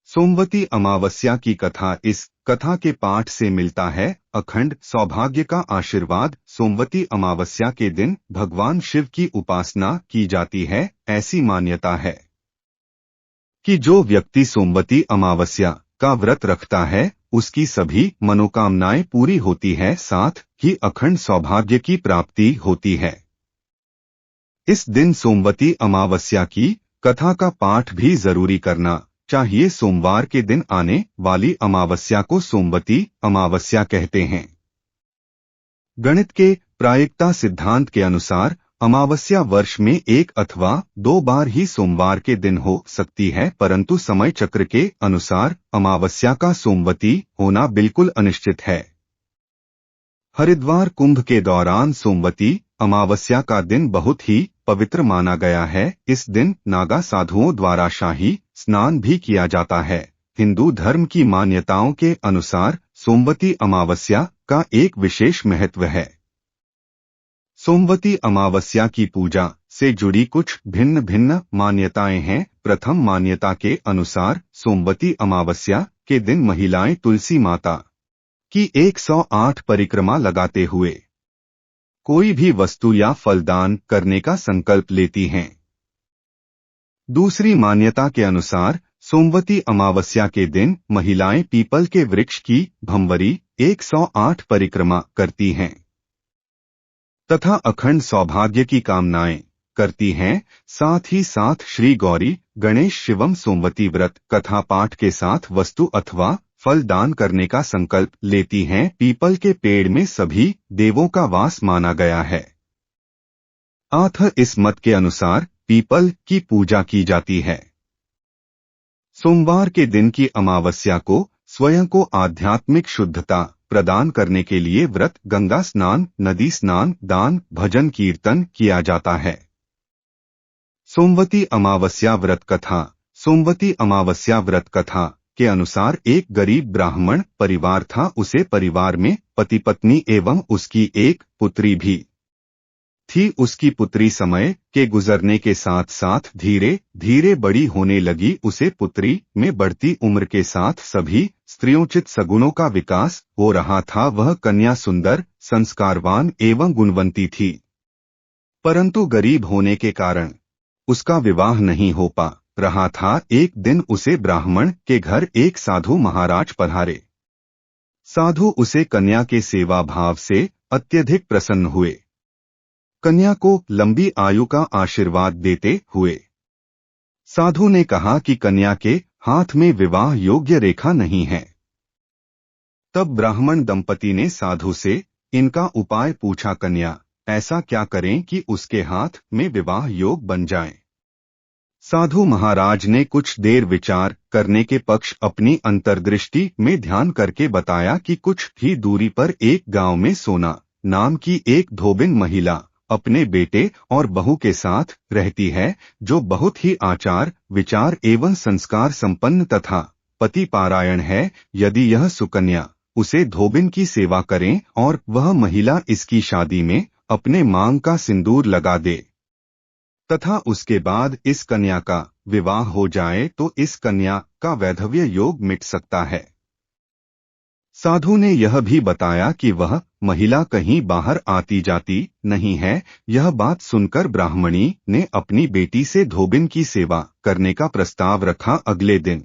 सोमवती अमावस्या की कथा। इस कथा के पाठ से मिलता है अखंड सौभाग्य का आशीर्वाद। सोमवती अमावस्या के दिन भगवान शिव की उपासना की जाती है। ऐसी मान्यता है कि जो व्यक्ति सोमवती अमावस्या का व्रत रखता है उसकी सभी मनोकामनाएं पूरी होती है, साथ ही अखंड सौभाग्य की प्राप्ति होती है। इस दिन सोमवती अमावस्या की कथा का पाठ भी जरूरी करना चाहिए। सोमवार के दिन आने वाली अमावस्या को सोमवती अमावस्या कहते हैं। गणित के प्रायिकता सिद्धांत के अनुसार अमावस्या वर्ष में एक अथवा 2 बार ही सोमवार के दिन हो सकती है, परंतु समय चक्र के अनुसार अमावस्या का सोमवती होना बिल्कुल अनिश्चित है। हरिद्वार कुंभ के दौरान सोमवती अमावस्या का दिन बहुत ही पवित्र माना गया है। इस दिन नागा साधुओं द्वारा शाही स्नान भी किया जाता है। हिंदू धर्म की मान्यताओं के अनुसार सोमवती अमावस्या का एक विशेष महत्व है। सोमवती अमावस्या की पूजा से जुड़ी कुछ भिन्न भिन्न मान्यताएं हैं। प्रथम मान्यता के अनुसार सोमवती अमावस्या के दिन महिलाएं तुलसी माता की 108 परिक्रमा लगाते हुए कोई भी वस्तु या फलदान करने का संकल्प लेती हैं। दूसरी मान्यता के अनुसार सोमवती अमावस्या के दिन महिलाएं पीपल के वृक्ष की भंवरी 108 परिक्रमा करती हैं तथा अखंड सौभाग्य की कामनाएं करती हैं। साथ ही साथ श्री गौरी गणेश शिवम सोमवती व्रत कथा पाठ के साथ वस्तु अथवा फल दान करने का संकल्प लेती हैं। पीपल के पेड़ में सभी देवों का वास माना गया है। इस मत के अनुसार पीपल की पूजा की जाती है। सोमवार के दिन की अमावस्या को स्वयं को आध्यात्मिक शुद्धता प्रदान करने के लिए व्रत, गंगा स्नान, नदी स्नान, दान, भजन कीर्तन किया जाता है। सोमवती अमावस्या व्रत कथा। सोमवती अमावस्या व्रत कथा के अनुसार एक गरीब ब्राह्मण परिवार था। उसे परिवार में पति पत्नी एवं उसकी एक पुत्री भी थी। उसकी पुत्री समय के गुजरने के साथ साथ धीरे धीरे बड़ी होने लगी। उसे पुत्री में बढ़ती उम्र के साथ सभी स्त्रियोचित सगुणों का विकास हो रहा था। वह कन्या सुंदर, संस्कारवान एवं गुणवंती थी, परंतु गरीब होने के कारण उसका विवाह नहीं हो पा रहा था। एक दिन उसे ब्राह्मण के घर एक साधु महाराज पधारे। साधु उसे कन्या के सेवा भाव से अत्यधिक प्रसन्न हुए। कन्या को लंबी आयु का आशीर्वाद देते हुए साधु ने कहा कि कन्या के हाथ में विवाह योग्य रेखा नहीं है। तब ब्राह्मण दंपति ने साधु से इनका उपाय पूछा। कन्या ऐसा क्या करें कि उसके हाथ में विवाह योग बन जाए? साधु महाराज ने कुछ देर विचार करने के पक्ष अपनी अंतर्दृष्टि में ध्यान करके बताया कि कुछ ही दूरी पर एक गांव में सोना नाम की एक धोबिन महिला अपने बेटे और बहू के साथ रहती है, जो बहुत ही आचार विचार एवं संस्कार संपन्न तथा पति पारायण है। यदि यह सुकन्या उसे धोबिन की सेवा करें और वह महिला इसकी शादी में अपने मांग का सिंदूर लगा दे तथा उसके बाद इस कन्या का विवाह हो जाए तो इस कन्या का वैधव्य योग मिट सकता है। साधु ने यह भी बताया कि वह महिला कहीं बाहर आती जाती नहीं है। यह बात सुनकर ब्राह्मणी ने अपनी बेटी से धोबिन की सेवा करने का प्रस्ताव रखा। अगले दिन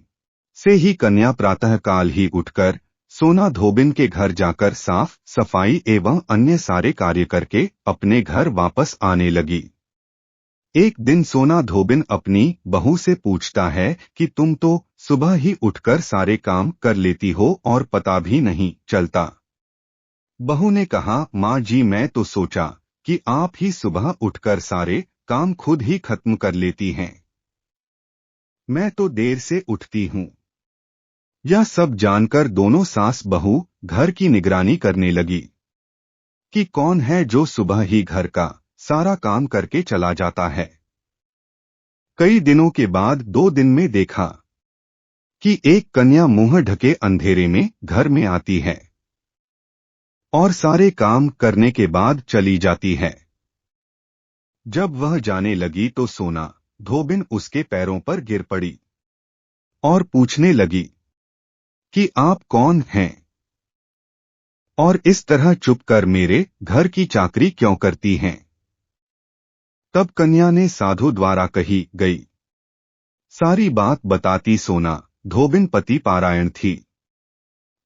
से ही कन्या प्रातःकाल ही उठकर सोना धोबिन के घर जाकर साफ सफाई एवं अन्य सारे कार्य करके अपने घर वापस आने लगी। एक दिन सोना धोबिन अपनी बहू से पूछता है कि तुम तो सुबह ही उठकर सारे काम कर लेती हो और पता भी नहीं चलता। बहू ने कहा, माँ जी मैं तो सोचा कि आप ही सुबह उठकर सारे काम खुद ही खत्म कर लेती हैं। मैं तो देर से उठती हूँ। यह सब जानकर दोनों सास बहू घर की निगरानी करने लगी कि कौन है जो सुबह ही घर का सारा काम करके चला जाता है। कई दिनों के बाद 2 दिन में देखा कि एक कन्या मुंह ढके अंधेरे में घर में आती है और सारे काम करने के बाद चली जाती है। जब वह जाने लगी तो सोना धोबिन उसके पैरों पर गिर पड़ी और पूछने लगी कि आप कौन हैं और इस तरह चुप कर मेरे घर की चाकरी क्यों करती हैं। तब कन्या ने साधु द्वारा कही गई सारी बात बताती सोना धोबिन पति पारायण थी।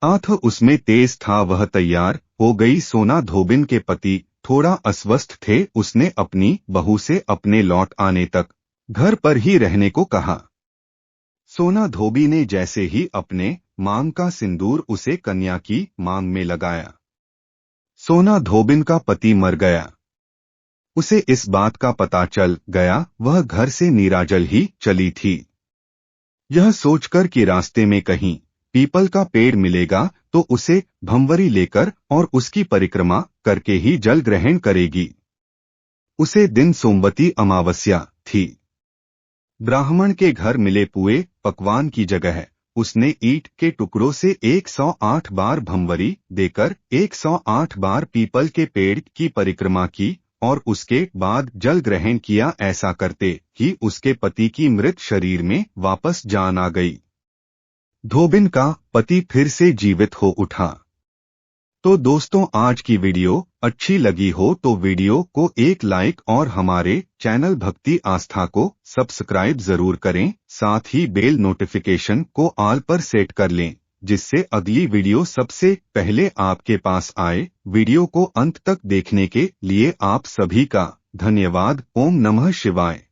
आंख उसमें तेज था, वह तैयार हो गई। सोना धोबिन के पति थोड़ा अस्वस्थ थे। उसने अपनी बहू से अपने लौट आने तक घर पर ही रहने को कहा। सोना धोबी ने जैसे ही अपने मांग का सिंदूर उसे कन्या की मांग में लगाया, सोना धोबिन का पति मर गया। उसे इस बात का पता चल गया। वह घर से नीराजल ही चली थी, यह सोचकर कि रास्ते में कहीं पीपल का पेड़ मिलेगा तो उसे भंवरी लेकर और उसकी परिक्रमा करके ही जल ग्रहण करेगी। उसे दिन सोमवती अमावस्या थी। ब्राह्मण के घर मिले पुए पकवान की जगह उसने ईंट के टुकड़ों से 108 बार भंवरी देकर 108 बार पीपल के पेड़ की परिक्रमा की और उसके बाद जल ग्रहण किया। ऐसा करते ही उसके पति की मृत शरीर में वापस जान आ गई। धोबिन का पति फिर से जीवित हो उठा। तो दोस्तों, आज की वीडियो अच्छी लगी हो तो वीडियो को एक लाइक और हमारे चैनल भक्ति आस्था को सब्सक्राइब जरूर करें। साथ ही बेल नोटिफिकेशन को ऑल पर सेट कर लें, जिससे अगली वीडियो सबसे पहले आपके पास आए। वीडियो को अंत तक देखने के लिए आप सभी का धन्यवाद। ओम नमः शिवाय।